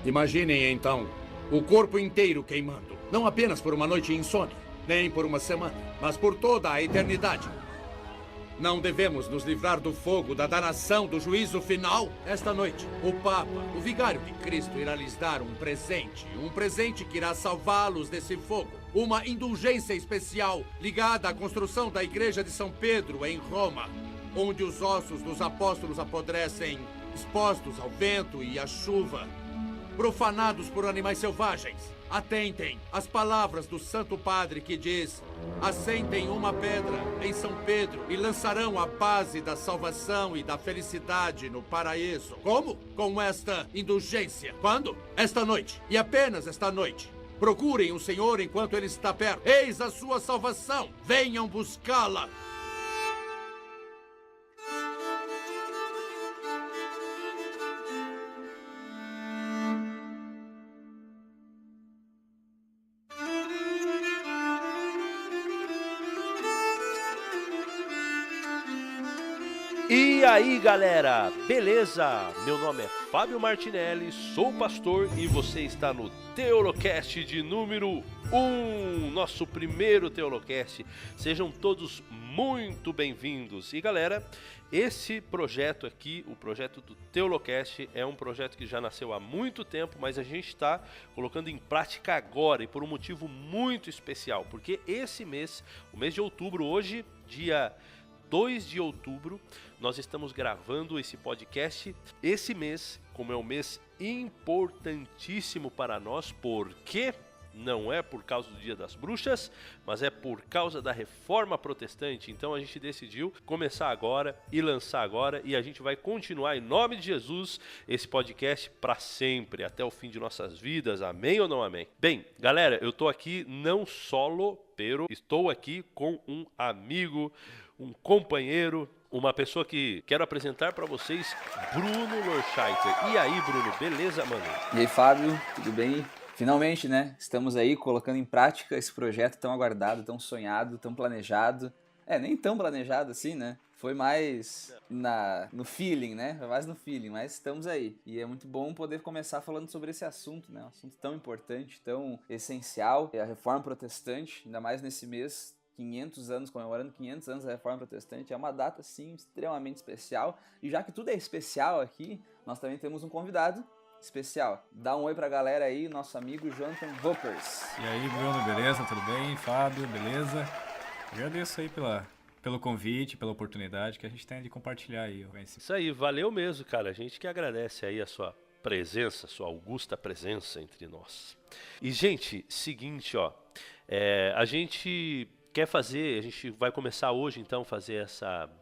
Imaginem, então, o corpo inteiro queimando. Não apenas por uma noite insone, nem por uma semana, mas por toda a eternidade. Não devemos nos livrar do fogo, da danação, do juízo final. Esta noite, o Papa, o vigário de Cristo, irá lhes dar um presente que irá salvá-los desse fogo. Uma indulgência especial ligada à construção da Igreja de São Pedro, em Roma, onde os ossos dos apóstolos apodrecem, expostos ao vento e à chuva, profanados por animais selvagens. Atentem às palavras do Santo Padre que diz: assentem uma pedra em São Pedro e lançarão a base da salvação e da felicidade no paraíso. Como? Com esta indulgência. Quando? Esta noite. E apenas esta noite. Procurem o Senhor enquanto Ele está perto. Eis a sua salvação. Venham buscá-la. E aí galera, beleza? Meu nome é Fábio Martinelli, sou pastor e você está no Teolocast de número 1, nosso primeiro Teolocast. Sejam todos muito bem-vindos. E galera, esse projeto aqui, o projeto do Teolocast, é um projeto que já nasceu há muito tempo, mas a gente está colocando em prática agora e por um motivo muito especial, porque esse mês, o mês de outubro, hoje, dia 2 de outubro, nós estamos gravando esse podcast. Esse mês, como é um mês importantíssimo para nós, porque não é por causa do Dia das Bruxas, mas é por causa da Reforma Protestante. Então a gente decidiu começar agora e lançar agora, e a gente vai continuar em nome de Jesus esse podcast para sempre, até o fim de nossas vidas. Amém ou não amém? Bem, galera, eu tô aqui não solo, pero estou aqui com um amigo, um companheiro, uma pessoa que quero apresentar para vocês, Bruno Lorscheiter. E aí, Bruno, beleza, mano? E aí, Fábio, tudo bem? Finalmente, né? Estamos aí colocando em prática esse projeto tão aguardado, tão sonhado, tão planejado. Nem tão planejado assim, né? Foi mais no feeling, né? Foi mais no feeling, mas estamos aí. E é muito bom poder começar falando sobre esse assunto, né? Um assunto tão importante, tão essencial. É a Reforma Protestante, ainda mais nesse mês, 500 anos, comemorando 500 anos da Reforma Protestante. É uma data, sim, extremamente especial. E já que tudo é especial aqui, nós também temos um convidado especial. Dá um oi pra galera aí, nosso amigo Jonathan Vopers. E aí, Bruno, beleza? Tudo bem? Fábio, beleza? Agradeço aí pelo convite, pela oportunidade que a gente tem de compartilhar aí o conhecimento. Isso aí, valeu mesmo, cara. A gente que agradece aí a sua presença, sua augusta presença entre nós. E, gente, seguinte, ó, a gente vai começar hoje então fazer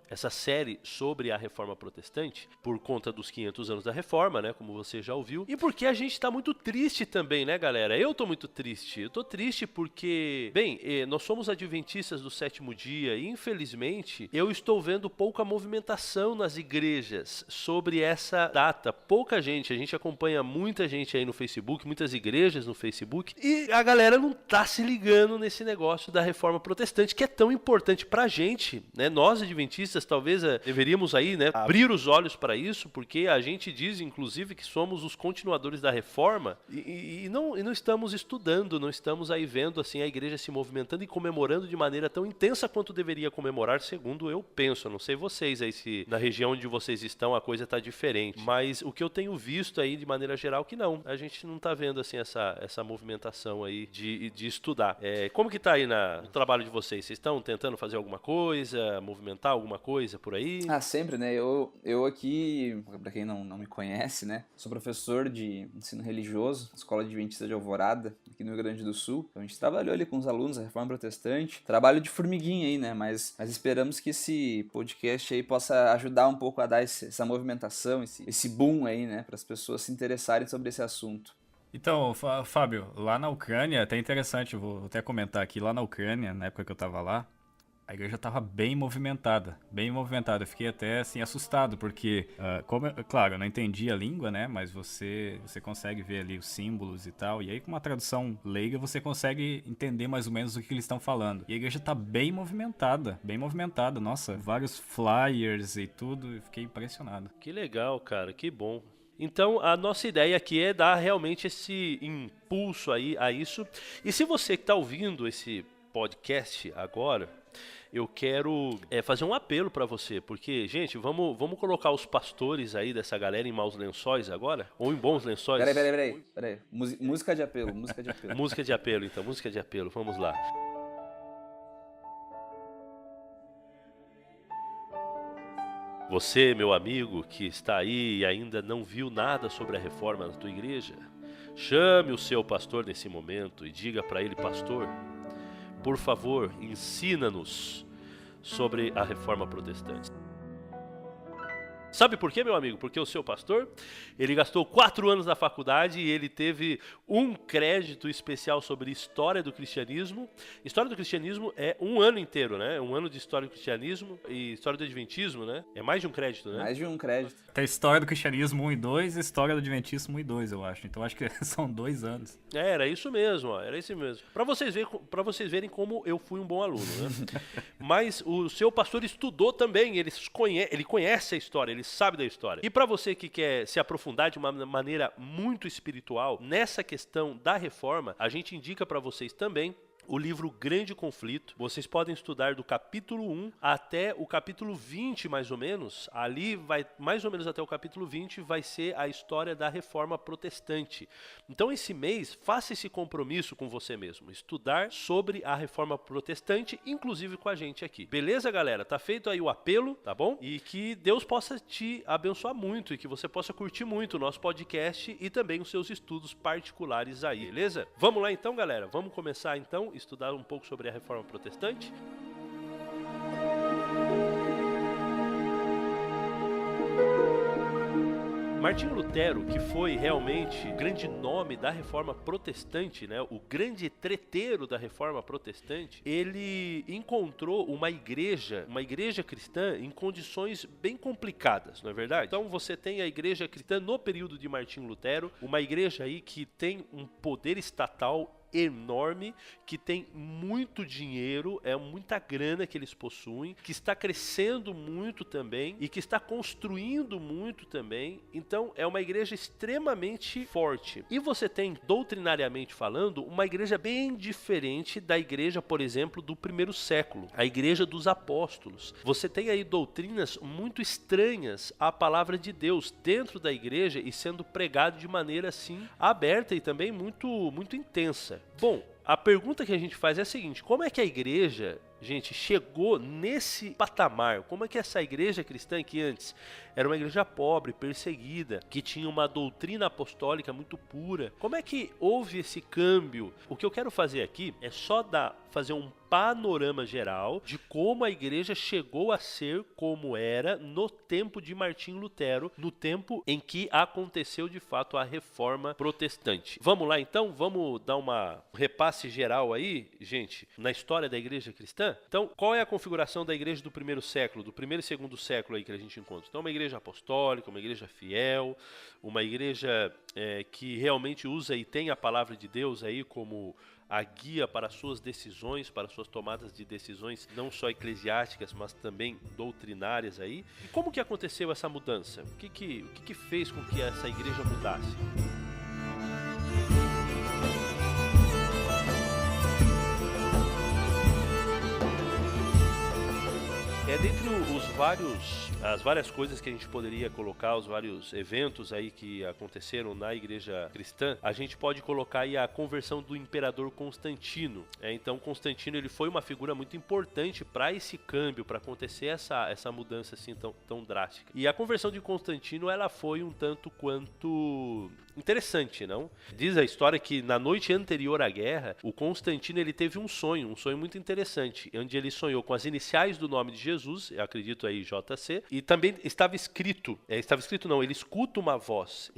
essa série sobre a Reforma Protestante por conta dos 500 anos da Reforma, né, como você já ouviu, e porque a gente tá muito triste também, né, galera? Eu tô muito triste, eu tô triste porque, bem, nós somos adventistas do sétimo dia e infelizmente eu estou vendo pouca movimentação nas igrejas sobre essa data, pouca gente, a gente acompanha muita gente aí no Facebook, muitas igrejas no Facebook, e a galera não tá se ligando nesse negócio da Reforma Protestante, que é tão importante pra gente, né, nós adventistas talvez deveríamos aí, né, abrir os olhos para isso, porque a gente diz, inclusive, que somos os continuadores da Reforma e não estamos estudando, não estamos aí vendo assim a igreja se movimentando e comemorando de maneira tão intensa quanto deveria comemorar, segundo eu penso. Eu não sei vocês aí se na região onde vocês estão a coisa está diferente, mas o que eu tenho visto aí de maneira geral que não, a gente não está vendo assim essa movimentação aí de estudar. Como que está aí no trabalho de vocês? Vocês estão tentando fazer alguma coisa, movimentar alguma coisa por aí? Sempre, né? Eu aqui, pra quem não me conhece, né? Sou professor de ensino religioso, Escola Adventista de Alvorada, aqui no Rio Grande do Sul. Então a gente trabalhou ali com os alunos da Reforma Protestante. Trabalho de formiguinha aí, né? Mas esperamos que esse podcast aí possa ajudar um pouco a dar essa movimentação, esse boom aí, né? Para as pessoas se interessarem sobre esse assunto. Então, Fábio, lá na Ucrânia, até interessante, vou até comentar aqui, lá na Ucrânia, na época que eu tava lá, a igreja estava bem movimentada, bem movimentada. Eu fiquei até assim assustado, porque, claro, eu não entendi a língua, né? Mas você consegue ver ali os símbolos e tal. E aí, com uma tradução leiga, você consegue entender mais ou menos o que eles estão falando. E a igreja tá bem movimentada, bem movimentada. Nossa, vários flyers e tudo. Eu fiquei impressionado. Que legal, cara, que bom. Então, a nossa ideia aqui é dar realmente esse impulso aí a isso. E se você que está ouvindo esse podcast agora, eu quero fazer um apelo para você, porque, gente, vamos colocar os pastores aí dessa galera em maus lençóis agora? Ou em bons lençóis? Peraí. Música de apelo. Música de apelo, então, música de apelo, vamos lá. Você, meu amigo, que está aí e ainda não viu nada sobre a reforma na tua igreja, chame o seu pastor nesse momento e diga para ele: pastor, por favor, ensina-nos sobre a reforma protestante. Sabe por quê, meu amigo? Porque o seu pastor, ele gastou 4 anos na faculdade e ele teve um crédito especial sobre história do cristianismo. História do cristianismo é 1 ano inteiro, né? 1 ano de história do cristianismo e história do adventismo, né? É mais de um crédito, né? Mais de um crédito. Tem história do cristianismo 1 e 2 e história do adventismo 1 e 2, eu acho. Então acho que são 2 anos. Era isso mesmo, ó, era isso mesmo. Para vocês verem como eu fui um bom aluno, né? Mas o seu pastor estudou também, ele conhece a história, ele sabe da história. E para você que quer se aprofundar de uma maneira muito espiritual nessa questão da reforma, a gente indica para vocês também o livro Grande Conflito. Vocês podem estudar do capítulo 1 até o capítulo 20, mais ou menos. Ali vai, mais ou menos até o capítulo 20, vai ser a história da Reforma Protestante. Então, esse mês, faça esse compromisso com você mesmo. Estudar sobre a Reforma Protestante, inclusive com a gente aqui. Beleza, galera? Tá feito aí o apelo, tá bom? E que Deus possa te abençoar muito e que você possa curtir muito o nosso podcast e também os seus estudos particulares aí, beleza? Vamos lá então, galera? Vamos começar então estudar um pouco sobre a Reforma Protestante? Martinho Lutero, que foi realmente o grande nome da Reforma Protestante, né, o grande treteiro da Reforma Protestante, ele encontrou uma igreja cristã em condições bem complicadas, não é verdade? Então você tem a igreja cristã no período de Martinho Lutero, uma igreja aí que tem um poder estatal enorme, que tem muito dinheiro, é muita grana que eles possuem, que está crescendo muito também e que está construindo muito também. Então é uma igreja extremamente forte. E você tem, doutrinariamente falando, uma igreja bem diferente da igreja, por exemplo, do 1º século, a igreja dos apóstolos. Você tem aí doutrinas muito estranhas à palavra de Deus dentro da igreja e sendo pregado de maneira assim aberta e também muito intensa. Bom, a pergunta que a gente faz é a seguinte: como é que a igreja, gente, chegou nesse patamar? Como é que essa igreja cristã, que antes era uma igreja pobre, perseguida, que tinha uma doutrina apostólica muito pura, como é que houve esse câmbio? O que eu quero fazer aqui é só fazer um panorama geral de como a igreja chegou a ser como era no tempo de Martinho Lutero, no tempo em que aconteceu de fato a Reforma Protestante. Vamos lá então? Vamos dar um repasse geral aí, gente, na história da igreja cristã? Então, qual é a configuração da igreja do 1º século, do 1º e 2º século aí que a gente encontra? Então, uma igreja apostólica, uma igreja fiel, uma igreja que realmente usa e tem a palavra de Deus aí como a guia para suas decisões, para suas tomadas de decisões, não só eclesiásticas, mas também doutrinárias aí. E como que aconteceu essa mudança? O que fez com que essa igreja mudasse? Dentre as várias coisas que a gente poderia colocar, os vários eventos aí que aconteceram na igreja cristã, a gente pode colocar aí a conversão do imperador Constantino. Então Constantino, ele foi uma figura muito importante para esse câmbio, para acontecer essa mudança assim tão drástica. E a conversão de Constantino, ela foi um tanto quanto interessante, não? Diz a história que na noite anterior à guerra, o Constantino, ele teve um sonho muito interessante, onde ele sonhou com as iniciais do nome de Jesus, eu acredito aí JC, e também estava escrito não, ele escuta uma voz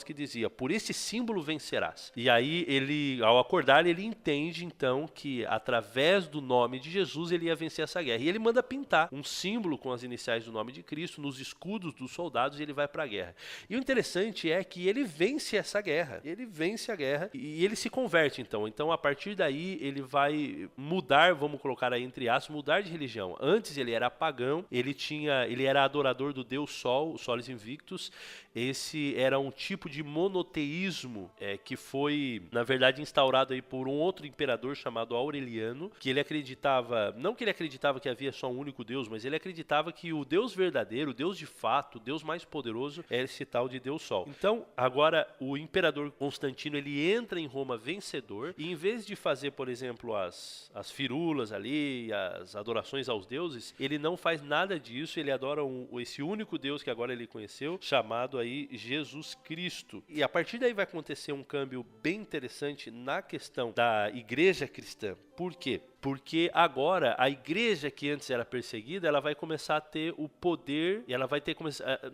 que dizia: por esse símbolo vencerás. E aí ele, ao acordar, ele entende então que através do nome de Jesus ele ia vencer essa guerra. E ele manda pintar um símbolo com as iniciais do nome de Cristo nos escudos dos soldados e ele vai para a guerra. E o interessante é que ele vence essa guerra. Ele vence a guerra e ele se converte, então. Então, a partir daí, ele vai mudar, vamos colocar aí entre aspas, mudar de religião. Antes ele era pagão, ele era adorador do deus Sol, o Solis Invictus. Esse era um tipo de monoteísmo que foi, na verdade, instaurado aí por um outro imperador chamado Aureliano, que ele acreditava, não que ele acreditava que havia só um único Deus, mas ele acreditava que o Deus verdadeiro, o Deus de fato, o Deus mais poderoso, era esse tal de Deus Sol. Então, agora, o imperador Constantino, ele entra em Roma vencedor, e em vez de fazer, por exemplo, as firulas ali, as adorações aos deuses, ele não faz nada disso, ele adora esse único Deus que agora ele conheceu, chamado aí Jesus Cristo. E a partir daí vai acontecer um câmbio bem interessante na questão da igreja cristã. Por quê? Porque agora a igreja que antes era perseguida, ela vai começar a ter o poder, e ela vai ter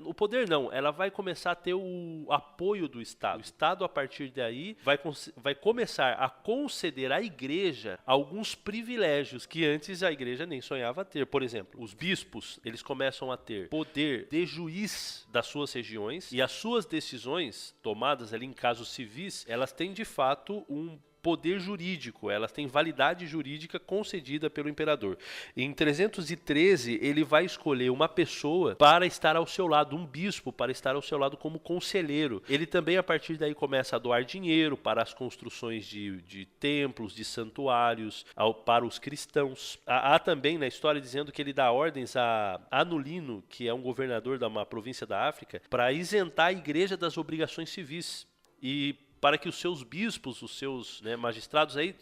o poder não, ela vai começar a ter o apoio do Estado. O Estado, a partir daí, vai começar a conceder à igreja alguns privilégios que antes a igreja nem sonhava ter. Por exemplo, os bispos, eles começam a ter poder de juiz das suas regiões, e as suas decisões tomadas ali em casos civis, elas têm de fato um poder jurídico, elas têm validade jurídica concedida pelo imperador. Em 313, ele vai escolher uma pessoa para estar ao seu lado, um bispo para estar ao seu lado como conselheiro. Ele também, a partir daí, começa a doar dinheiro para as construções de templos, de santuários, para os cristãos. Há também na história dizendo que ele dá ordens a Anulino, que é um governador de uma província da África, para isentar a igreja das obrigações civis. E para que os seus bispos, os seus magistrados aí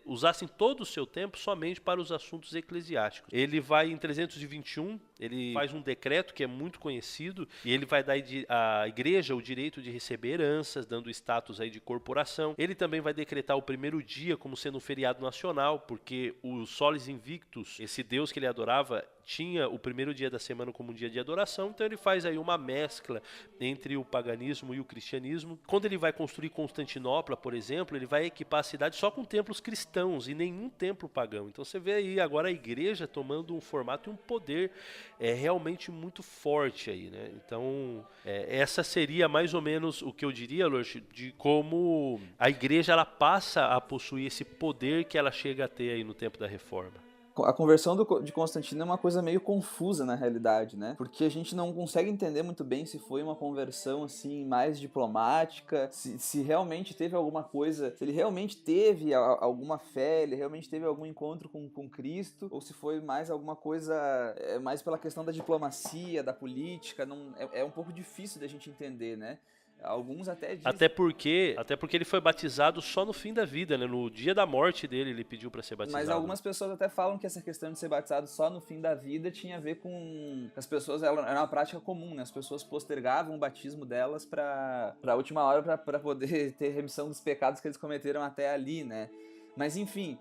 usassem todo o seu tempo somente para os assuntos eclesiásticos. Ele vai em 321, ele faz um decreto que é muito conhecido, e ele vai dar à igreja o direito de receber heranças, dando status aí de corporação. Ele também vai decretar o primeiro dia como sendo um feriado nacional, porque o Solis Invictus, esse deus que ele adorava, tinha o primeiro dia da semana como um dia de adoração, então ele faz aí uma mescla entre o paganismo e o cristianismo. Quando ele vai construir Constantinopla, por exemplo, ele vai equipar a cidade só com templos cristãos e nenhum templo pagão. Então você vê aí agora a igreja tomando um formato e um poder realmente muito forte aí, né? Então essa seria mais ou menos o que eu diria, Lorch, de como a igreja ela passa a possuir esse poder que ela chega a ter aí no tempo da Reforma. A conversão de Constantino é uma coisa meio confusa na realidade, né? Porque a gente não consegue entender muito bem se foi uma conversão assim mais diplomática, se realmente teve alguma coisa, se ele realmente teve alguma fé, ele realmente teve algum encontro com Cristo, ou se foi mais alguma coisa mais pela questão da diplomacia, da política. É um pouco difícil da gente entender, né? Alguns até dizem... Até porque ele foi batizado só no fim da vida, né? No dia da morte dele, ele pediu para ser batizado. Mas algumas pessoas até falam que essa questão de ser batizado só no fim da vida tinha a ver com... As pessoas, era uma prática comum, né? As pessoas postergavam o batismo delas para a última hora para poder ter remissão dos pecados que eles cometeram até ali, né? Mas enfim...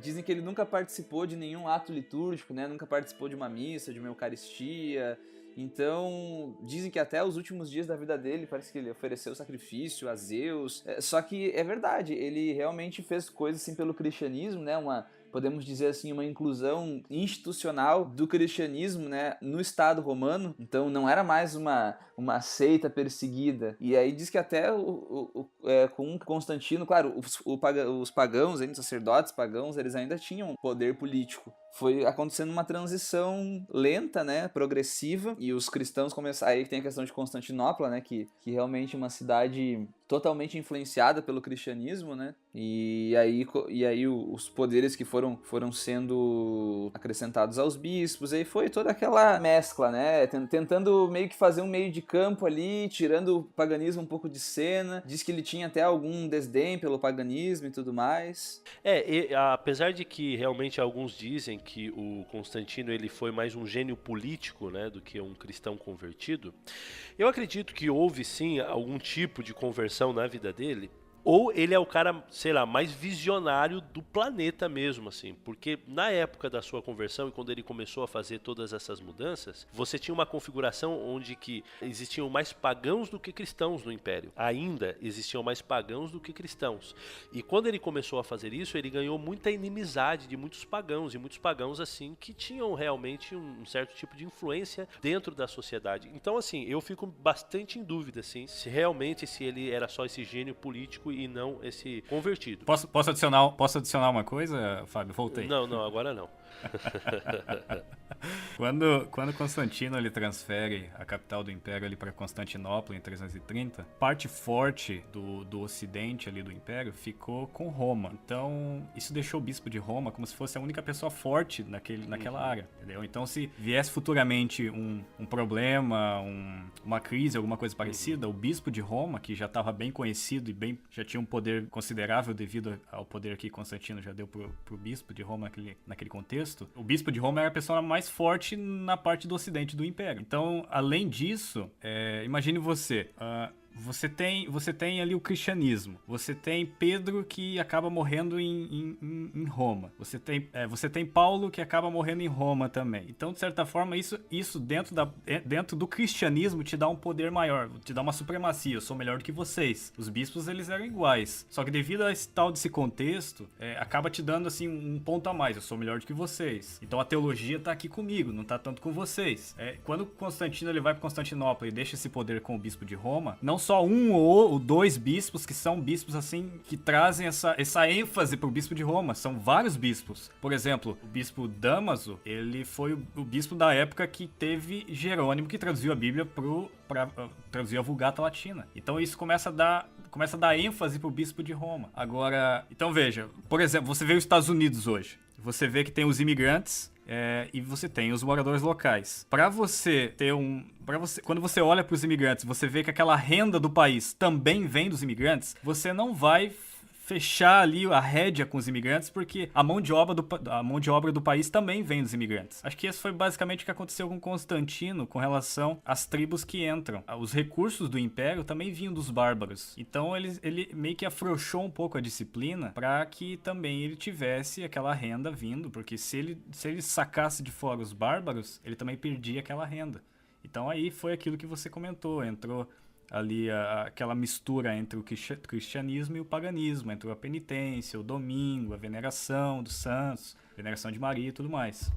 dizem que ele nunca participou de nenhum ato litúrgico, né? Nunca participou de uma missa, de uma eucaristia. Então, dizem que até os últimos dias da vida dele, parece que ele ofereceu sacrifício a Zeus. Só que é verdade, ele realmente fez coisas assim pelo cristianismo, né? Podemos dizer assim, uma inclusão institucional do cristianismo, né, no Estado romano. Então não era mais uma seita perseguida. E aí diz que até com Constantino, claro, os pagãos, os sacerdotes pagãos, eles ainda tinham poder político. Foi acontecendo uma transição lenta, né, progressiva, e os cristãos começaram... Aí tem a questão de Constantinopla, né, que realmente é uma cidade totalmente influenciada pelo cristianismo, né, e aí os poderes que foram sendo acrescentados aos bispos, aí foi toda aquela mescla, né, tentando meio que fazer um meio de campo ali, tirando o paganismo um pouco de cena. Diz que ele tinha até algum desdém pelo paganismo e tudo mais. Apesar de que realmente alguns dizem que o Constantino ele foi mais um gênio político, né, do que um cristão convertido, eu acredito que houve sim algum tipo de conversão na vida dele, ou ele é o cara, sei lá, mais visionário do planeta mesmo, assim, porque na época da sua conversão e quando ele começou a fazer todas essas mudanças, você tinha uma configuração onde que existiam mais pagãos do que cristãos no Império. Ainda existiam mais pagãos do que cristãos. E quando ele começou a fazer isso, ele ganhou muita inimizade de muitos pagãos, e muitos pagãos, assim, que tinham realmente um certo tipo de influência dentro da sociedade. Então, assim, eu fico bastante em dúvida, assim, se realmente se ele era só esse gênio político e não esse convertido. Posso adicionar uma coisa, Fábio? Voltei. Não, agora não. Quando Constantino ele transfere a capital do Império ali para Constantinopla em 330, parte forte do ocidente ali do Império ficou com Roma. Então isso deixou o bispo de Roma como se fosse a única pessoa forte naquela área, entendeu? Então se viesse futuramente um problema, uma crise, alguma coisa parecida, o bispo de Roma, que já estava bem conhecido e já tinha um poder considerável devido ao poder que Constantino já deu pro bispo de Roma naquele contexto, o bispo de Roma era a pessoa mais forte na parte do ocidente do Império. Então, além disso, imagine você... Você tem ali o cristianismo. Você tem Pedro que acaba morrendo em Roma. Você tem Paulo que acaba morrendo em Roma também. Então, de certa forma, isso dentro do cristianismo te dá um poder maior, te dá uma supremacia. Eu sou melhor do que vocês. Os bispos, eles eram iguais. Só que devido a esse tal desse contexto, acaba te dando assim um ponto a mais. Eu sou melhor do que vocês. Então a teologia tá aqui comigo, não tá tanto com vocês. Quando Constantino ele vai para Constantinopla e deixa esse poder com o bispo de Roma, não só um ou dois bispos que são bispos assim que trazem essa ênfase pro bispo de Roma, são vários bispos. Por exemplo, o bispo Damaso, ele foi o bispo da época que teve Jerônimo que traduziu a Bíblia para traduzir a Vulgata Latina. Então isso começa a dar ênfase pro bispo de Roma. Agora, então veja, por exemplo, você vê os Estados Unidos hoje. Você vê que tem os imigrantes e você tem os moradores locais. Quando você olha para os imigrantes, você vê que aquela renda do país também vem dos imigrantes, você não vai fechar ali a rédea com os imigrantes, porque a mão de obra do país também vem dos imigrantes. Acho que isso foi basicamente o que aconteceu com Constantino com relação às tribos que entram. Os recursos do Império também vinham dos bárbaros. Então ele meio que afrouxou um pouco a disciplina para que também ele tivesse aquela renda vindo, porque se ele sacasse de fora os bárbaros, ele também perdia aquela renda. Então aí foi aquilo que você comentou, entrou ali aquela mistura entre o cristianismo e o paganismo, entre a penitência, o domingo, a veneração dos santos, veneração de Maria e tudo mais.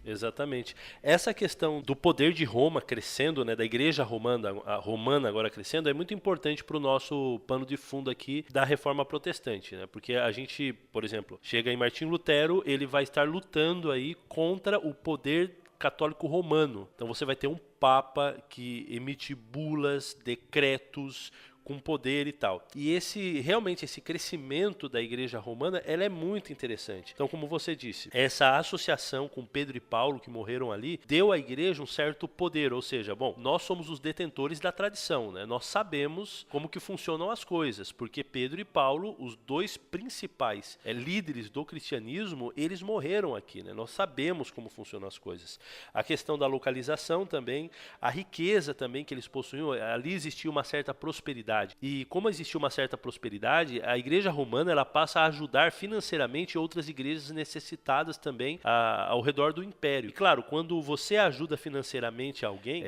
Exatamente. Essa questão do poder de Roma crescendo, né, da igreja romana agora crescendo, é muito importante para o nosso pano de fundo aqui da reforma protestante, né? Porque a gente, por exemplo, chega em Martinho Lutero, ele vai estar lutando aí contra o poder católico romano. Então você vai ter um papa que emite bulas, decretos com poder e tal. E realmente esse crescimento da igreja romana, ela é muito interessante. Então, como você disse, essa associação com Pedro e Paulo que morreram ali, deu à igreja um certo poder, ou seja, bom, nós somos os detentores da tradição, né? Nós sabemos como que funcionam as coisas, porque Pedro e Paulo, os dois principais líderes do cristianismo, eles morreram aqui, né? Nós sabemos como funcionam as coisas. A questão da localização também, a riqueza também que eles possuíam, ali existia uma certa prosperidade. E como existia uma certa prosperidade, a igreja romana ela passa a ajudar financeiramente outras igrejas necessitadas também ao redor do império. E claro, quando você ajuda financeiramente alguém,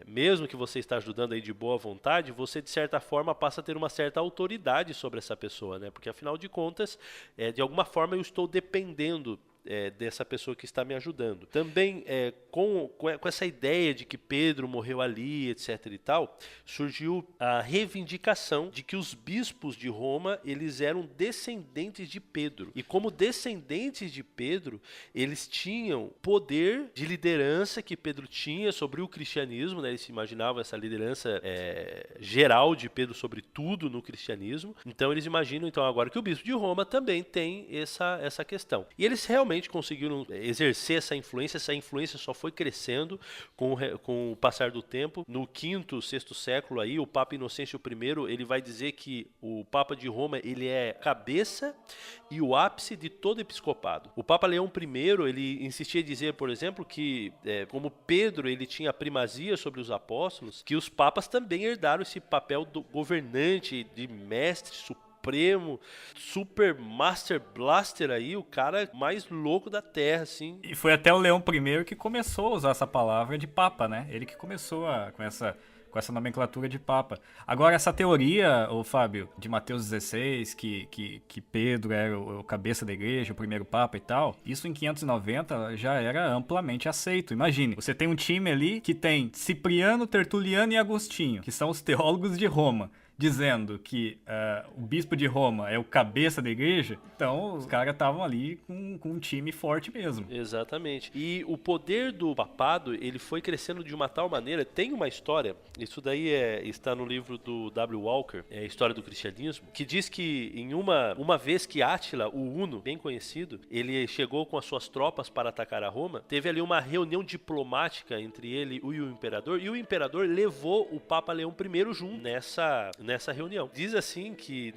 mesmo que você está ajudando aí de boa vontade, você de certa forma passa a ter uma certa autoridade sobre essa pessoa, né? Porque afinal de contas, de alguma forma eu estou dependendo dessa pessoa que está me ajudando. Também com essa ideia de que Pedro morreu ali, etc e tal, surgiu a reivindicação de que os bispos de Roma, eles eram descendentes de Pedro. E como descendentes de Pedro, eles tinham poder de liderança que Pedro tinha sobre o cristianismo, né? Eles se imaginavam essa liderança geral de Pedro sobre tudo no cristianismo. Então eles imaginam então agora que o bispo de Roma também tem essa questão. E eles realmente conseguiram exercer essa influência só foi crescendo com o passar do tempo. No quinto, sexto século aí, o Papa Inocêncio I, ele vai dizer que o Papa de Roma, ele é cabeça e o ápice de todo episcopado. O Papa Leão I, ele insistia em dizer, por exemplo, que como Pedro, ele tinha a primazia sobre os apóstolos, que os papas também herdaram esse papel do governante, de mestre supremo supremo, super master blaster aí, o cara mais louco da Terra, assim. E foi até o Leão I que começou a usar essa palavra de papa, né? Ele que começou com essa nomenclatura de papa. Agora, essa teoria, ô Fábio, de Mateus 16, que Pedro era o cabeça da igreja, o primeiro papa e tal, isso em 590 já era amplamente aceito. Imagine, você tem um time ali que tem Cipriano, Tertuliano e Agostinho, que são os teólogos de Roma, dizendo que o bispo de Roma é o cabeça da igreja, então os caras estavam ali com um time forte mesmo. Exatamente. E o poder do papado, ele foi crescendo de uma tal maneira, tem uma história, isso daí está no livro do W. Walker, a História do Cristianismo, que diz que em uma vez que Átila, o Huno, bem conhecido, ele chegou com as suas tropas para atacar a Roma, teve ali uma reunião diplomática entre ele e o imperador levou o Papa Leão I junto nessa reunião. Diz assim que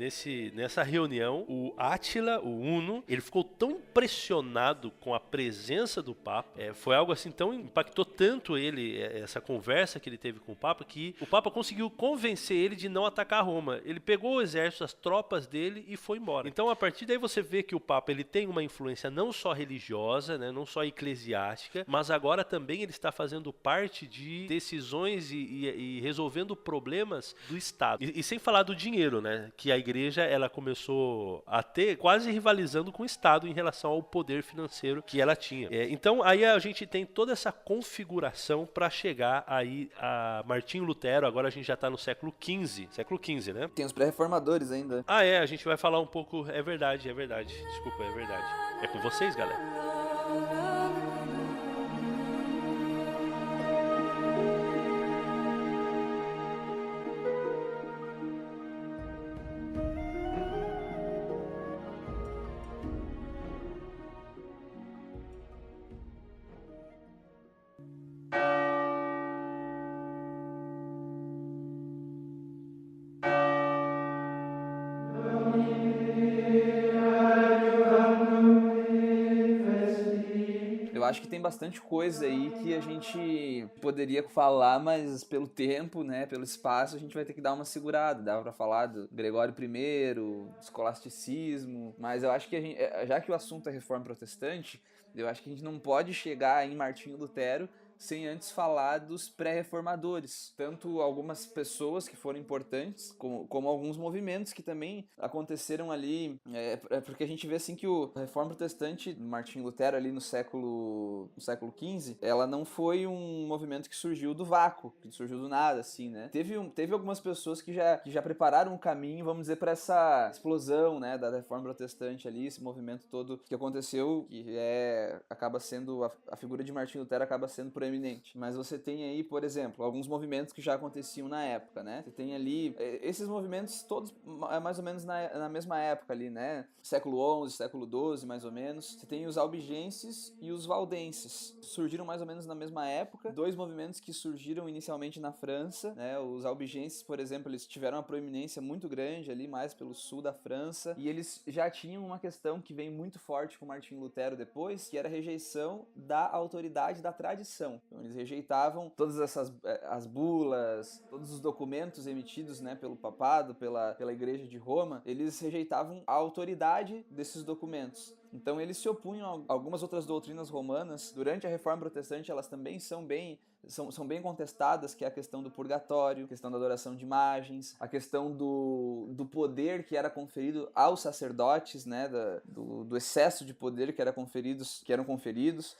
nessa reunião, o Átila, o Huno, ele ficou tão impressionado com a presença do Papa, foi algo assim tão, impactou tanto ele, essa conversa que ele teve com o Papa, que o Papa conseguiu convencer ele de não atacar Roma. Ele pegou o exército, as tropas dele e foi embora. Então, a partir daí você vê que o Papa, ele tem uma influência não só religiosa, né, não só eclesiástica, mas agora também ele está fazendo parte de decisões e resolvendo problemas do Estado. E sem falar do dinheiro, né? Que a igreja ela começou a ter, quase rivalizando com o Estado em relação ao poder financeiro que ela tinha. Então aí a gente tem toda essa configuração para chegar aí a Martinho Lutero. Agora a gente já está no século XV, né? Tem os pré-reformadores ainda. A gente vai falar um pouco, é verdade. Desculpa, é verdade. É com vocês, galera. Eu acho que tem bastante coisa aí que a gente poderia falar, mas pelo tempo, né, pelo espaço, a gente vai ter que dar uma segurada. Dava pra falar do Gregório I, escolasticismo, mas eu acho que já que o assunto é reforma protestante, eu acho que a gente não pode chegar em Martinho Lutero sem antes falar dos pré-reformadores. Tanto algumas pessoas que foram importantes, como alguns movimentos que também aconteceram ali, porque a gente vê assim que a Reforma Protestante, Martinho Lutero ali no século XV, ela não foi um movimento que surgiu do vácuo, que surgiu do nada, assim, né? Teve algumas pessoas que já prepararam o caminho, vamos dizer, para essa explosão, né, da Reforma Protestante ali, esse movimento todo que aconteceu, que acaba sendo, a figura de Martinho Lutero acaba sendo proeminente. Mas você tem aí, por exemplo, alguns movimentos que já aconteciam na época, né? Você tem ali, esses movimentos todos mais ou menos na mesma época ali, né? Século XI, século XII, mais ou menos. Você tem os albigenses e os valdenses. Surgiram mais ou menos na mesma época. Dois movimentos que surgiram inicialmente na França, né? Os albigenses, por exemplo, eles tiveram uma proeminência muito grande ali, mais pelo sul da França. E eles já tinham uma questão que vem muito forte com Martinho Lutero depois, que era a rejeição da autoridade da tradição. Então, eles rejeitavam todas as bulas, todos os documentos emitidos, né, pelo papado, pela Igreja de Roma, eles rejeitavam a autoridade desses documentos. Então eles se opunham a algumas outras doutrinas romanas. Durante a Reforma Protestante, elas também são bem contestadas, que é a questão do purgatório, a questão da adoração de imagens, a questão do poder que era conferido aos sacerdotes, né, do excesso de poder que eram conferidos.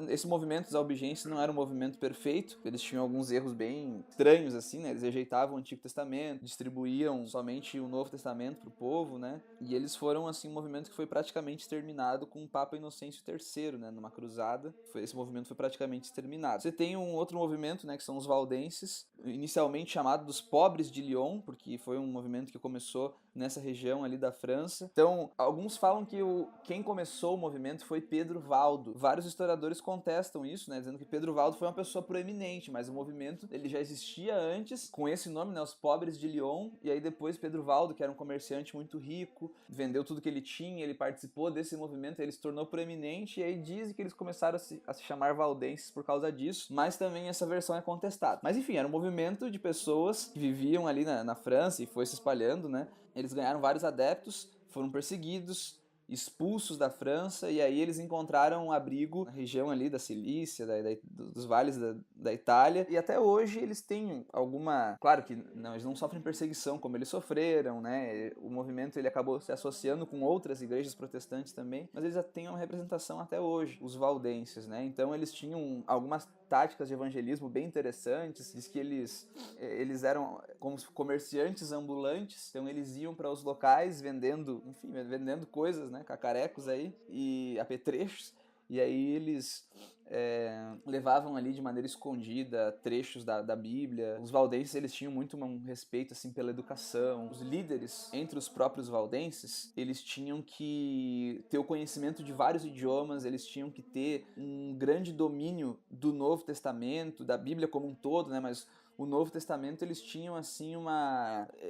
Esse movimento dos albigenses não era um movimento perfeito, eles tinham alguns erros bem estranhos, assim, né, eles rejeitavam o Antigo Testamento, distribuíam somente o Novo Testamento para o povo, né, e eles foram, assim, um movimento que foi praticamente exterminado com o Papa Inocêncio III, né, numa cruzada. Esse movimento foi praticamente exterminado. Você tem um outro movimento, né, que são os valdenses, inicialmente chamado dos pobres de Lyon, porque foi um movimento que começou nessa região ali da França. Então, alguns falam que quem começou o movimento foi Pedro Valdo. Vários historiadores contestam isso, né, dizendo que Pedro Valdo foi uma pessoa proeminente, mas o movimento ele já existia antes, com esse nome, né, os pobres de Lyon, e aí depois Pedro Valdo, que era um comerciante muito rico, vendeu tudo que ele tinha, ele participou desse movimento movimento ele se tornou proeminente, e aí dizem que eles começaram a se chamar valdenses por causa disso, mas também essa versão é contestada. Mas enfim, era um movimento de pessoas que viviam ali na França e foi se espalhando, né? Eles ganharam vários adeptos, foram perseguidos, expulsos da França, e aí eles encontraram um abrigo na região ali da Cilícia, dos vales da Itália, e até hoje eles têm alguma... Claro que não, eles não sofrem perseguição como eles sofreram, né? O movimento ele acabou se associando com outras igrejas protestantes também, mas eles já têm uma representação até hoje, os valdenses, né? Então eles tinham algumas táticas de evangelismo bem interessantes. Diz que eles eram como comerciantes ambulantes, então eles iam para os locais vendendo coisas, né, cacarecos aí e apetrechos, e aí eles levavam ali de maneira escondida trechos da Bíblia. Os valdenses eles tinham muito um respeito assim pela educação. Os líderes entre os próprios valdenses eles tinham que ter o conhecimento de vários idiomas, eles tinham que ter um grande domínio do Novo Testamento, da Bíblia como um todo, né? Mas o Novo Testamento eles tinham assim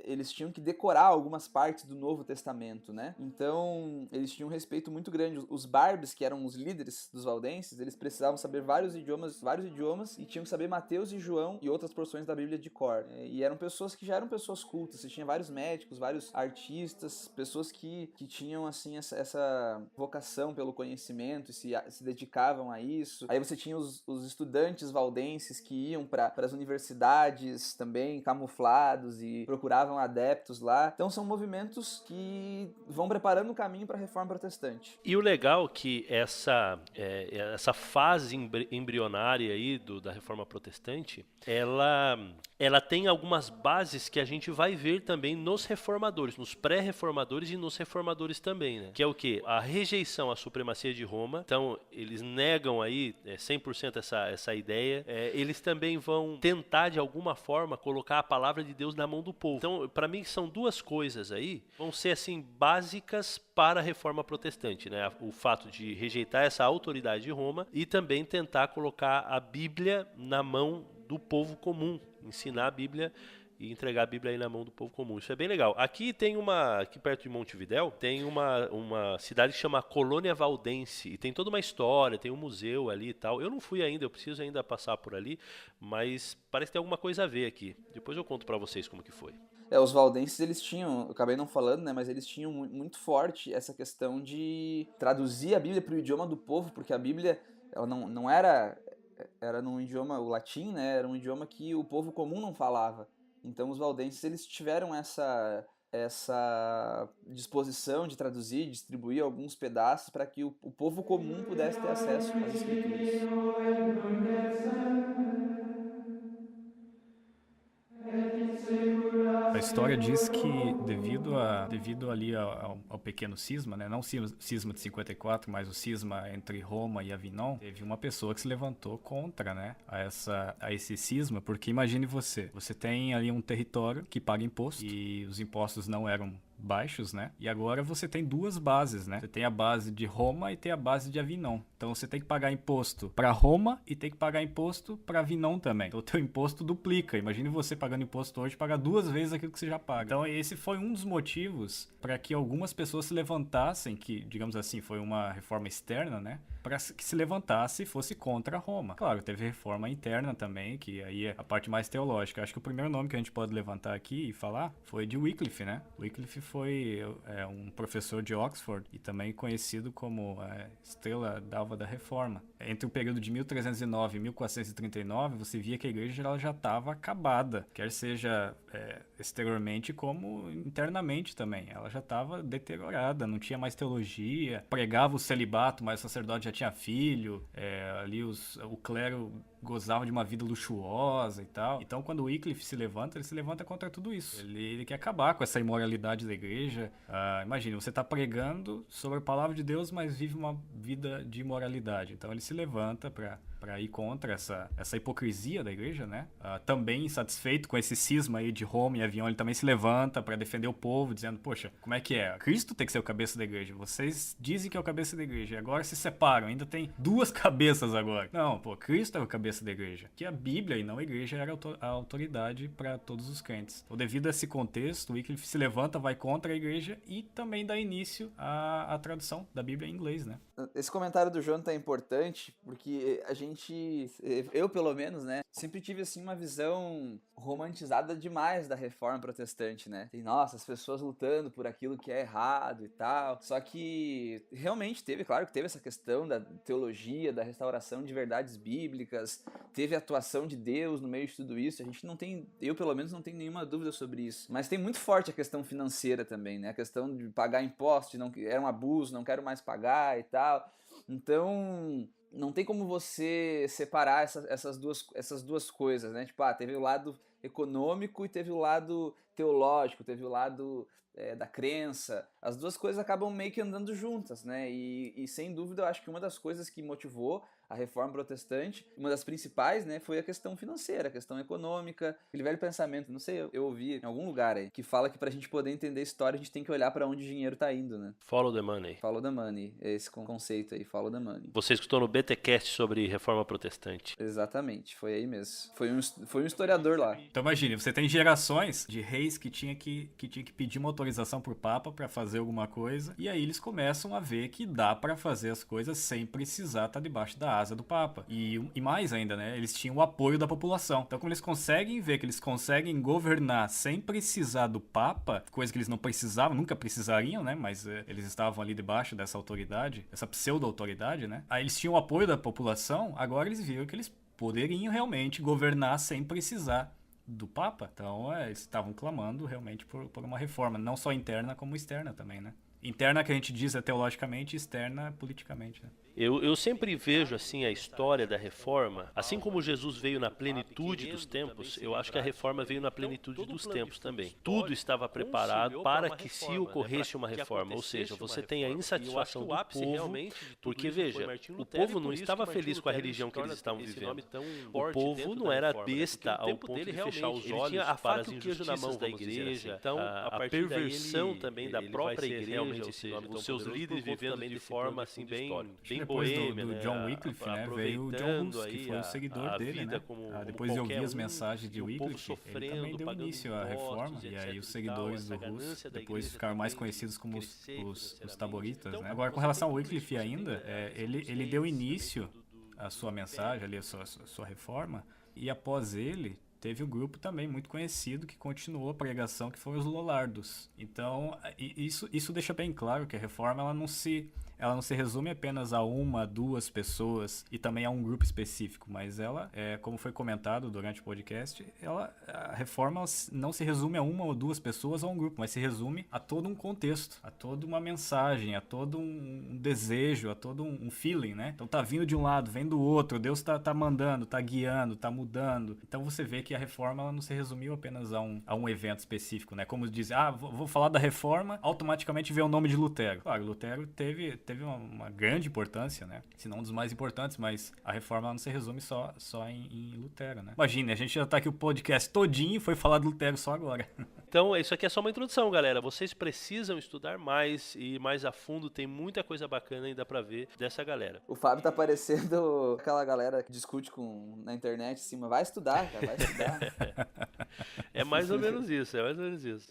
eles tinham que decorar algumas partes do Novo Testamento, né? Então eles tinham um respeito muito grande. Os barbes, que eram os líderes dos valdenses, eles precisavam saber vários idiomas e tinham que saber Mateus e João e outras porções da Bíblia de cor. E eram pessoas que já eram pessoas cultas. Você tinha vários médicos, vários artistas, pessoas que tinham assim essa vocação pelo conhecimento e se dedicavam a isso. Aí você tinha os estudantes valdenses que iam para as universidades também camuflados e procuravam adeptos lá. Então são movimentos que vão preparando o caminho para a reforma protestante. E o legal é que essa fase embrionária aí da reforma protestante, ela tem algumas bases que a gente vai ver também nos reformadores, nos pré-reformadores e nos reformadores também, né? Que é o quê? A rejeição à supremacia de Roma. Então eles negam aí 100% essa ideia. Eles também vão tentar de alguma forma colocar a palavra de Deus na mão do povo. Então, para mim, são duas coisas aí, vão ser assim básicas para a reforma protestante, né? O fato de rejeitar essa autoridade de Roma e também tentar colocar a Bíblia na mão do povo comum, ensinar a Bíblia e entregar a Bíblia aí na mão do povo comum. Isso é bem legal. Aqui perto de Montevidéu, tem uma cidade que chama Colônia Valdense, e tem toda uma história, tem um museu ali e tal. Eu não fui ainda, eu preciso ainda passar por ali, mas parece ter alguma coisa a ver aqui. Depois eu conto pra vocês como que foi. Os valdenses, eles tinham, eu acabei não falando, né, mas eles tinham muito forte essa questão de traduzir a Bíblia para o idioma do povo, porque a Bíblia, ela não era num idioma, o latim, né, era um idioma que o povo comum não falava. Então os valdenses eles tiveram essa disposição de traduzir, distribuir alguns pedaços para que o povo comum pudesse ter acesso às escrituras. A história diz que devido ali ao pequeno cisma, né? Não o cisma de 54, mas o cisma entre Roma e Avignon, teve uma pessoa que se levantou contra, né, a esse cisma, porque imagine você tem ali um território que paga imposto e os impostos não eram baixos, né? E agora você tem duas bases, né? Você tem a base de Roma e tem a base de Avignon. Então você tem que pagar imposto para Roma e tem que pagar imposto para Avignon também. Então o teu imposto duplica. Imagine você pagando imposto hoje, pagar duas vezes aquilo que você já paga. Então esse foi um dos motivos para que algumas pessoas se levantassem, que, digamos assim, foi uma reforma externa, né? Para que se levantasse e fosse contra Roma. Claro, teve reforma interna também, que aí é a parte mais teológica. Acho que o primeiro nome que a gente pode levantar aqui e falar foi de Wycliffe, né? Wycliffe foi um professor de Oxford e também conhecido como estrela d'alva da Reforma. Entre o período de 1309 e 1439, você via que a igreja já estava acabada, quer seja exteriormente como internamente também. Ela já estava deteriorada, não tinha mais teologia, pregava o celibato, mas o sacerdote já tinha filho, ali o clero gozava de uma vida luxuosa e tal. Então quando o Wycliffe se levanta, ele se levanta contra tudo isso. Ele quer acabar com essa imoralidade da igreja. Imagine, você está pregando sobre a palavra de Deus, mas vive uma vida de imoralidade. Então ele se levanta para para ir contra essa hipocrisia da igreja, né? Também insatisfeito com esse cisma aí de Roma e Avião, ele também se levanta para defender o povo, dizendo, poxa, como é que é? Cristo tem que ser o cabeça da igreja. Vocês dizem que é o cabeça da igreja e agora se separam, ainda tem duas cabeças agora. Não, pô, Cristo é o cabeça da igreja. Que a Bíblia e não a igreja era a autoridade para todos os crentes. Então, devido a esse contexto, Wycliffe se levanta, vai contra a igreja e também dá início à tradução da Bíblia em inglês, né? Esse comentário do Jonathan é importante porque eu pelo menos, né, sempre tive assim uma visão romantizada demais da reforma protestante, né? E nossa, as pessoas lutando por aquilo que é errado e tal. Só que realmente claro que teve essa questão da teologia, da restauração de verdades bíblicas, teve a atuação de Deus no meio de tudo isso. A gente não tem, eu pelo menos não tenho nenhuma dúvida sobre isso. Mas tem muito forte a questão financeira também, né? A questão de pagar impostos, era um abuso, não quero mais pagar e tal. Então, não tem como você separar essas duas coisas, né? Tipo, teve o lado econômico e teve o lado teológico, teve o lado da crença. As duas coisas acabam meio que andando juntas, né? E sem dúvida eu acho que uma das coisas que motivou a reforma protestante, uma das principais, né, foi a questão financeira, a questão econômica, aquele velho pensamento, não sei, eu ouvi em algum lugar aí, que fala que pra gente poder entender a história, a gente tem que olhar pra onde o dinheiro tá indo, né? Follow the money. Follow the money, é esse conceito aí, follow the money. Você escutou no BTcast sobre reforma protestante. Exatamente, foi aí mesmo. Foi um historiador lá. Então imagine, você tem gerações de reis que tinha que pedir uma autorização pro Papa pra fazer alguma coisa, e aí eles começam a ver que dá pra fazer as coisas sem precisar estar debaixo da asa do Papa. E mais ainda, né? Eles tinham o apoio da população. Então, como eles conseguem ver que eles conseguem governar sem precisar do Papa, coisa que eles não precisavam, nunca precisariam, né? Mas eles estavam ali debaixo dessa autoridade, essa pseudo-autoridade, né? Aí eles tinham o apoio da população, agora eles viram que eles poderiam realmente governar sem precisar do Papa. Então, eles estavam clamando realmente por uma reforma, não só interna como externa também, né? Interna que a gente diz teologicamente, externa politicamente, né? Eu sempre vejo assim a história da reforma, assim como Jesus veio na plenitude dos tempos, eu acho que a reforma veio na plenitude dos tempos também. Tudo estava preparado para que se ocorresse uma reforma, ou seja, você tem a insatisfação do povo, porque veja, o povo não estava feliz com a religião que eles estavam vivendo. O povo não era besta ao ponto de fechar os olhos para as injustiças da igreja, então a perversão também da própria igreja, ou seja, os seus líderes vivendo de forma assim bem boêmia, do John Wycliffe, né, veio o John Hus, que foi o seguidor dele, né? Depois de ouvir as mensagens de Wycliffe, ele também deu início à reforma, e aí os seguidores do Hus depois ficaram mais conhecidos como os taboritas, né? Agora, com relação ao Wycliffe ainda, ele deu início à sua mensagem, ali, à sua reforma, e após ele, teve um grupo também muito conhecido que continuou a pregação, que foram os Lollardos. Então, isso deixa bem claro que a reforma ela não se resume apenas a uma, duas pessoas e também a um grupo específico, mas ela, como foi comentado durante o podcast, a reforma não se resume a uma ou duas pessoas ou a um grupo, mas se resume a todo um contexto, a toda uma mensagem, a todo um desejo, a todo um feeling, né? Então tá vindo de um lado, vem do outro, Deus tá mandando, tá guiando, tá mudando. Então você vê que a reforma ela não se resumiu apenas a um evento específico, né? Como diz, vou falar da reforma, automaticamente vê o nome de Lutero. Claro, Lutero teve uma grande importância, né? Se não um dos mais importantes, mas a reforma não se resume só em Lutero, né? Imagina, a gente já tá aqui o podcast todinho e foi falar de Lutero só agora. Então, isso aqui é só uma introdução, galera. Vocês precisam estudar mais e mais a fundo. Tem muita coisa bacana ainda pra ver dessa galera. O Fábio tá parecendo aquela galera que discute na internet, assim, mas vai estudar, cara, vai estudar. É mais ou menos isso,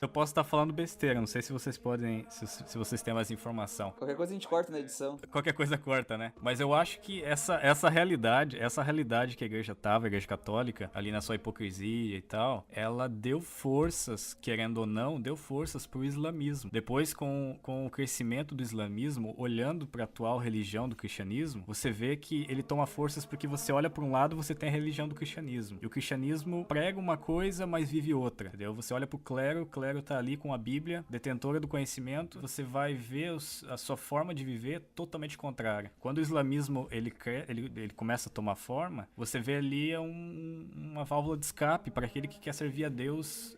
Eu posso estar falando besteira, não sei se vocês podem, se vocês têm mais informação. Qualquer coisa a gente corta na edição. Qualquer coisa corta, né? Mas eu acho que essa realidade que a igreja católica, ali na sua hipocrisia e tal, ela deu forças, querendo ou não, deu forças pro islamismo. Depois, com o crescimento do islamismo, olhando para a atual religião do cristianismo, você vê que ele toma forças porque você olha para um lado, você tem a religião do cristianismo. E o cristianismo prega uma coisa, mas vive outra, entendeu? Você olha pro clero, o clero tá ali com a Bíblia, detentora do conhecimento, você vai ver a sua forma de viver totalmente contrária. Quando o islamismo ele começa a tomar forma, você vê ali uma válvula de escape para aquele que quer servir a Deus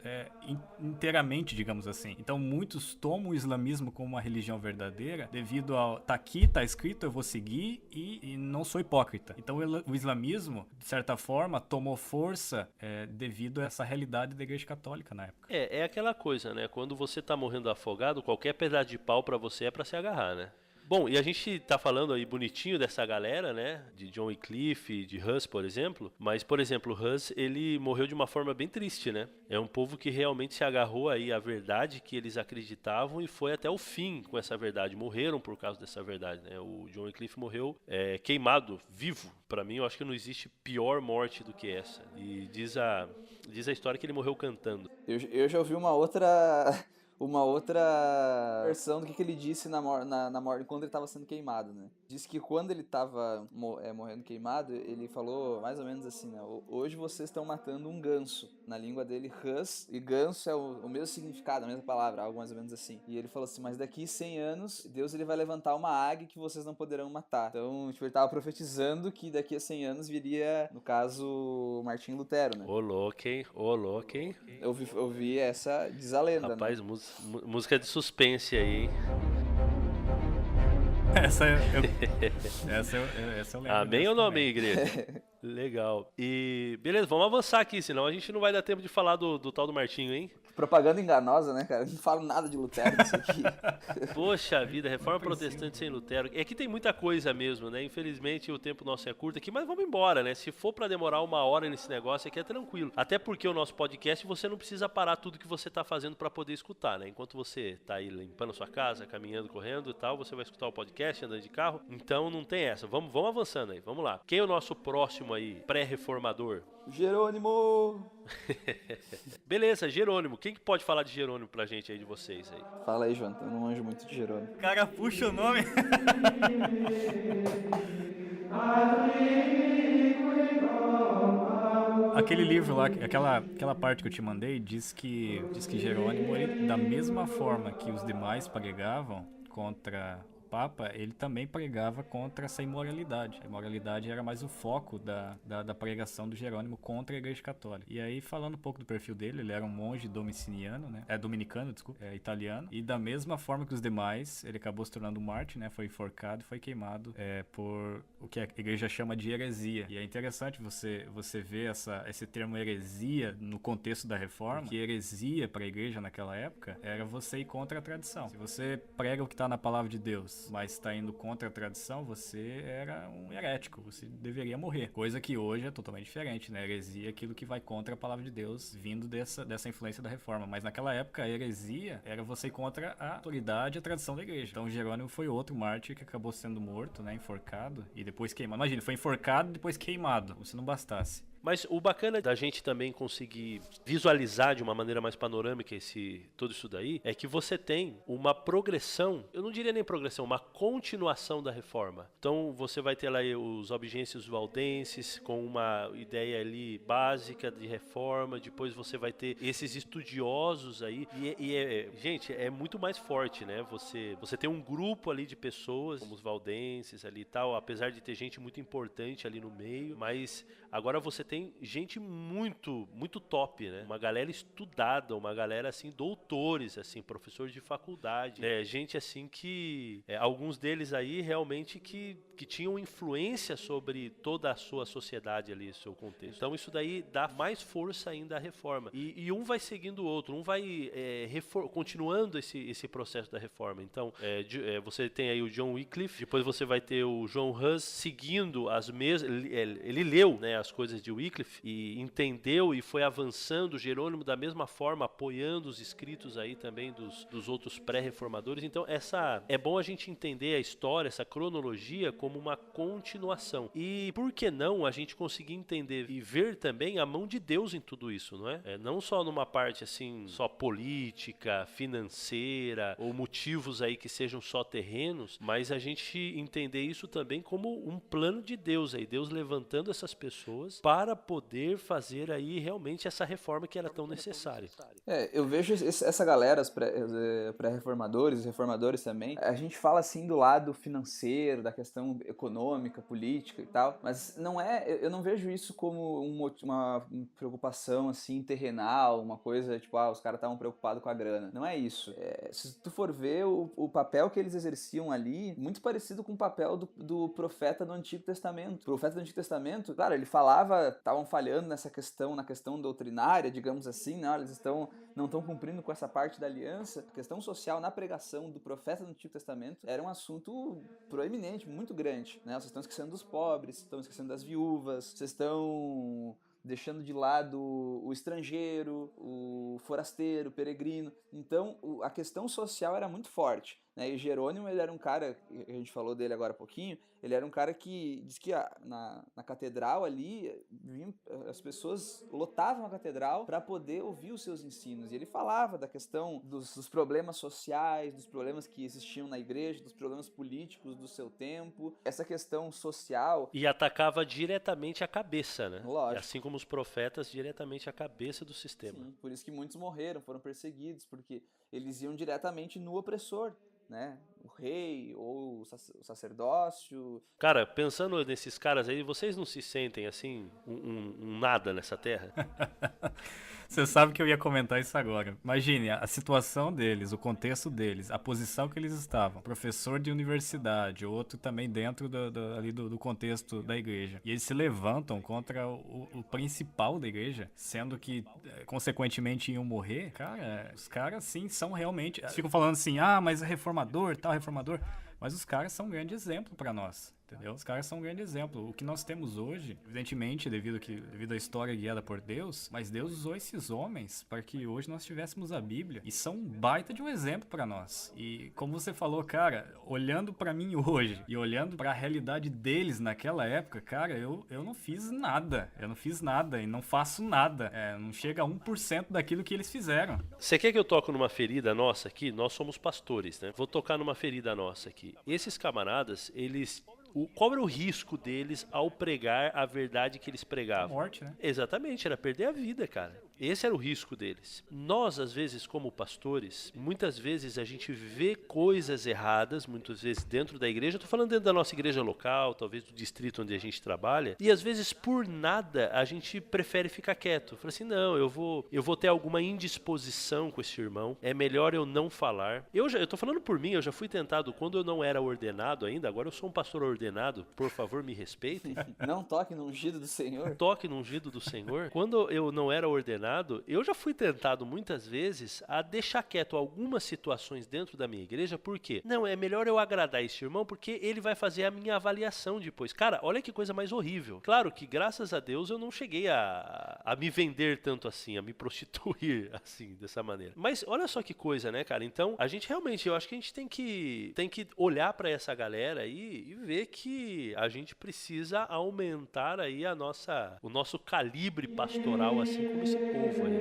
inteiramente, digamos assim. Então muitos tomam o islamismo como uma religião verdadeira devido ao tá aqui, tá escrito, eu vou seguir e não sou hipócrita. Então o islamismo, de certa forma, tomou força devido a essa realidade da Igreja Católica na época. É aquela coisa, né? Quando você tá morrendo afogado, qualquer pedaço de pau pra você é pra se agarrar, né? Bom, e a gente tá falando aí bonitinho dessa galera, né? De John Wycliffe, de Hus, por exemplo. Mas, por exemplo, Hus, ele morreu de uma forma bem triste, né? É um povo que realmente se agarrou aí à verdade que eles acreditavam e foi até o fim com essa verdade. Morreram por causa dessa verdade, né? O John Wycliffe morreu queimado, vivo. Pra mim, eu acho que não existe pior morte do que essa. E diz a história que ele morreu cantando. Eu já ouvi uma outra versão do que ele disse na morte quando ele estava sendo queimado, né? Disse que quando ele estava morrendo queimado, ele falou mais ou menos assim, né? Hoje vocês estão matando um ganso. Na língua dele, hus, e ganso é o mesmo significado, a mesma palavra, algo mais ou menos assim. E ele falou assim, mas daqui 100 anos, Deus ele vai levantar uma águia que vocês não poderão matar. Então, tipo, ele estava profetizando que daqui a 100 anos viria, no caso, Martim Lutero, né? Ô louco, hein? Eu ouvi essa, diz a lenda, rapaz, né? Música de suspense aí, hein? Essa eu lembro. Amém ou não amém, igreja? Legal. E beleza, vamos avançar aqui, senão a gente não vai dar tempo de falar do tal do Martinho, hein? Propaganda enganosa, né, cara? Não falo nada de Lutero nisso aqui. Poxa vida, reforma protestante sem Lutero. Aqui tem muita coisa mesmo, né? Infelizmente o tempo nosso é curto aqui, mas vamos embora, né? Se for pra demorar 1 hora nesse negócio aqui é tranquilo. Até porque o nosso podcast você não precisa parar tudo que você tá fazendo pra poder escutar, né? Enquanto você tá aí limpando a sua casa, caminhando, correndo e tal, você vai escutar o podcast andando de carro. Então não tem essa. Vamos avançando aí, vamos lá. Quem é o nosso próximo aí, pré-reformador? Jerônimo! Beleza, Jerônimo. Quem que pode falar de Jerônimo pra gente aí, de vocês aí? Fala aí, João. Eu não manjo muito de Jerônimo. O cara puxa o nome. Aquele livro lá, aquela parte que eu te mandei, diz que Jerônimo, ele, da mesma forma que os demais pregavam contra Papa, ele também pregava contra essa imoralidade. A imoralidade era mais o foco da pregação do Jerônimo contra a Igreja Católica. E aí, falando um pouco do perfil dele, ele era um monge dominicano, né? Dominicano, desculpa, italiano. E da mesma forma que os demais, ele acabou se tornando um mártir, né? Foi enforcado e foi queimado por o que a Igreja chama de heresia. E é interessante você ver esse termo heresia no contexto da Reforma, que heresia para a Igreja naquela época era você ir contra a tradição. Se você prega o que está na Palavra de Deus, mas está indo contra a tradição, você era um herético, você deveria morrer. Coisa que hoje é totalmente diferente, né? Heresia é aquilo que vai contra a palavra de Deus, vindo dessa influência da reforma. Mas naquela época, a heresia era você ir contra a autoridade e a tradição da igreja. Então Jerônimo foi outro mártir que acabou sendo morto, né? Enforcado e depois queimado. Imagina, foi enforcado e depois queimado, como se não bastasse. Mas o bacana da gente também conseguir visualizar de uma maneira mais panorâmica tudo isso daí, é que você tem uma progressão, eu não diria nem progressão, uma continuação da reforma. Então você vai ter lá os Albigenses Valdenses com uma ideia ali básica de reforma, depois você vai ter esses estudiosos aí, gente, é muito mais forte, né? Você tem um grupo ali de pessoas, como os Valdenses ali e tal, apesar de ter gente muito importante ali no meio, mas agora você tem gente muito, muito top, né? Uma galera estudada, uma galera, assim, doutores, assim, professores de faculdade. Gente, assim, que... alguns deles aí, realmente, que tinham influência sobre toda a sua sociedade ali, seu contexto. Então, isso daí dá mais força ainda à reforma. E um vai seguindo o outro, um vai continuando esse processo da reforma. Então, você tem aí o John Wycliffe, depois você vai ter o John Hus seguindo as mesmas... Ele leu, né, as coisas de Wycliffe e entendeu e foi avançando. Jerônimo da mesma forma apoiando os escritos aí também dos outros pré-reformadores. Então é bom a gente entender a história, essa cronologia como uma continuação. E por que não a gente conseguir entender e ver também a mão de Deus em tudo isso, não é? Não só numa parte assim, só política, financeira ou motivos aí que sejam só terrenos, mas a gente entender isso também como um plano de Deus aí, Deus levantando essas pessoas para para poder fazer aí realmente essa reforma que era tão necessária. Eu vejo essa galera, os pré-reformadores, os reformadores também, a gente fala assim do lado financeiro, da questão econômica, política e tal, mas eu não vejo isso como uma preocupação assim terrenal, uma coisa tipo, os caras estavam preocupados com a grana. Não é isso. Se tu for ver o papel que eles exerciam ali, muito parecido com o papel do profeta do Antigo Testamento. O profeta do Antigo Testamento, claro, ele falava, estavam falhando na questão doutrinária, digamos assim, né? Eles não estão cumprindo com essa parte da aliança. A questão social na pregação do profeta do Antigo Testamento era um assunto proeminente, muito grande, né? Vocês estão esquecendo dos pobres, estão esquecendo das viúvas, vocês estão deixando de lado o estrangeiro, o forasteiro, o peregrino. Então, a questão social era muito forte, né? E Jerônimo, ele era um cara, a gente falou dele agora há pouquinho, ele era um cara que diz que na catedral ali, as pessoas lotavam a catedral para poder ouvir os seus ensinos. E ele falava da questão dos problemas sociais, dos problemas que existiam na igreja, dos problemas políticos do seu tempo, essa questão social. E atacava diretamente a cabeça, né? Lógico. Assim como os profetas, diretamente a cabeça do sistema. Sim, por isso que muitos morreram, foram perseguidos, porque eles iam diretamente no opressor, né? O rei ou o sacerdócio. Cara, pensando nesses caras aí, vocês não se sentem assim, um nada nessa terra? Você sabe que eu ia comentar isso agora. Imagine a situação deles, o contexto deles, a posição que eles estavam. Professor de universidade, outro também dentro ali do contexto da igreja. E eles se levantam contra o principal da igreja, sendo que, consequentemente, iam morrer. Cara, os caras, sim, são realmente... Ficam falando assim, mas é reformador, tal, reformador. Mas os caras são um grande exemplo para nós. Entendeu? Os caras são um grande exemplo. O que nós temos hoje, evidentemente, devido à história guiada por Deus, mas Deus usou esses homens para que hoje nós tivéssemos a Bíblia. E são um baita de um exemplo para nós. E como você falou, cara, olhando para mim hoje e olhando para a realidade deles naquela época, cara, eu não fiz nada. Eu não fiz nada e não faço nada. Não chega a 1% daquilo que eles fizeram. Você quer que eu toque numa ferida nossa aqui? Nós somos pastores, né? Vou tocar numa ferida nossa aqui. Esses camaradas, eles... Qual era o risco deles ao pregar a verdade que eles pregavam? Morte, né? Exatamente, era perder a vida, cara. Esse era o risco deles. Nós, às vezes, como pastores, muitas vezes a gente vê coisas erradas, muitas vezes dentro da igreja, eu tô falando dentro da nossa igreja local, talvez do distrito onde a gente trabalha, e às vezes por nada a gente prefere ficar quieto. Fala assim, não, eu vou ter alguma indisposição com esse irmão, é melhor eu não falar. Eu tô falando por mim, eu já fui tentado, quando eu não era ordenado ainda, agora eu sou um pastor ordenado, por favor me respeitem. Não toque no ungido do Senhor. Toque no ungido do Senhor. Quando eu não era ordenado, eu já fui tentado muitas vezes a deixar quieto algumas situações dentro da minha igreja, por quê? Não, é melhor eu agradar esse irmão porque ele vai fazer a minha avaliação depois. Cara, olha que coisa mais horrível. Claro que graças a Deus eu não cheguei a me vender tanto assim, a me prostituir assim, dessa maneira. Mas olha só que coisa, né, cara? Então, a gente realmente, eu acho que a gente tem que olhar pra essa galera aí e ver que a gente precisa aumentar aí o nosso calibre pastoral, assim como esse povo aí, né?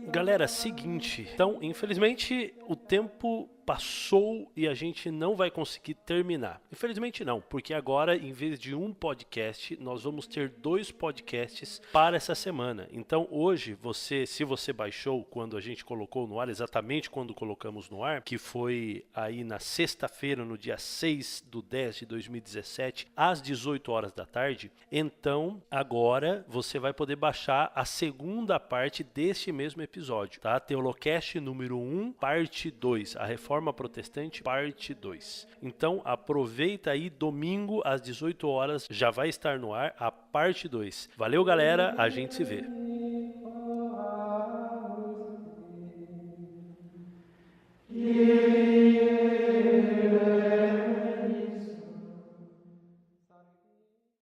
Galera, seguinte, então, infelizmente, o tempo passou e a gente não vai conseguir terminar. Infelizmente não, porque agora, em vez de um podcast, nós vamos ter 2 podcasts para essa semana. Então hoje, se você baixou quando a gente colocou no ar, exatamente quando colocamos no ar, que foi aí na sexta-feira, no dia 6/10/2017, às 18 horas da tarde, então agora você vai poder baixar a segunda parte deste mesmo episódio, tá? Teolocast número 1, parte 2, a Reforma Protestante, parte 2. Então aproveita aí, domingo às 18 horas já vai estar no ar a parte 2. Valeu, galera, a gente se vê.